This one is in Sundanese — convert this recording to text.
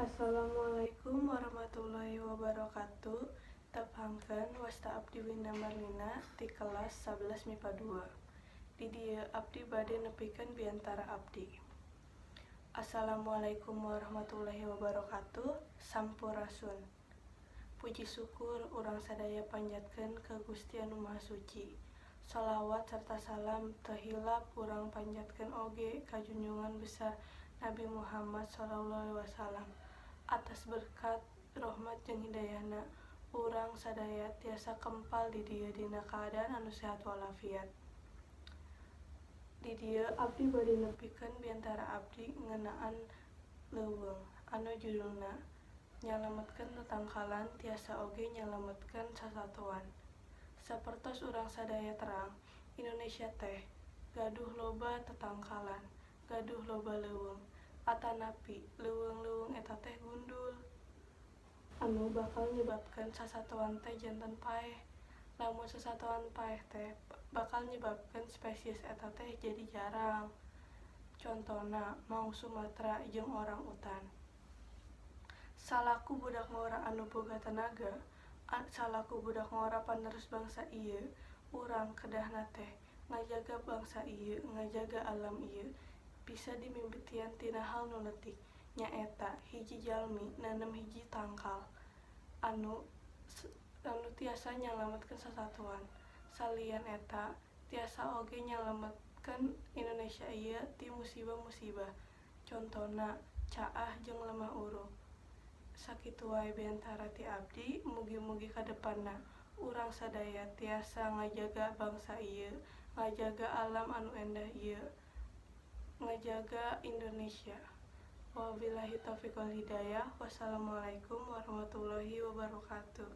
Assalamualaikum warahmatullahi wabarakatuh. Tepangkeun wasta abdi Wina Marlina ti kelas 11 MIPA 2. Di dieu abdi bade nepikeun biantara abdi. Assalamualaikum warahmatullahi wabarakatuh. Sampurasun. Puji syukur urang sadaya panjatkeun ka Gusti Anu Maha Suci. Shalawat serta salam teu hilap urang panjatkeun oge ka junjungan besar Nabi Muhammad SAW. Atas berkat, rahmat jeung hidayahna, urang sadaya tiasa kempal di dieu dina kaadaan anu sehat walafiat. Di dieu abdi bade nepikeun biantara abdi ngeunaan leuweung anu judulna nyalametkeun tatangkalan tiasa oge nyalametkeun sasatuan. Sapertos urang sadaya terang, Indonesia teh gaduh loba tatangkalan, gaduh loba leuweung. Atanapi leuweung-leuweung eta teh gundul anu bakal nyebabkeun sasatuan teh janten paeh. Lamun sasatuan paeh teh bakal nyebabkeun spesies eta teh jadi jarang. Contona Maung Sumatera jeung orang utan. Salaku budak ngora anu boga tenaga, salaku budak ngora panerus bangsa ieu, urang kedahna teh ngajaga bangsa ieu, ngajaga alam ieu bisa dimimbitian tina hal nu leutik, nyaeta hiji jalmi nanem hiji tangkal anu tiasa nyalametkeun sasatuan. Salian eta tiasa oge nyalametkeun Indonesia ieu ti musibah-musibah. Contona caah jeung lemah uruk. Sakitu wae biantara ti abdi, mugi-mugi kadepanna urang sadaya tiasa ngajaga bangsa ieu, ngajaga alam anu endah ieu, ngajaga Indonesia. Wabillahi taufiq wal hidayah. Wassalamualaikum warahmatullahi wabarakatuh.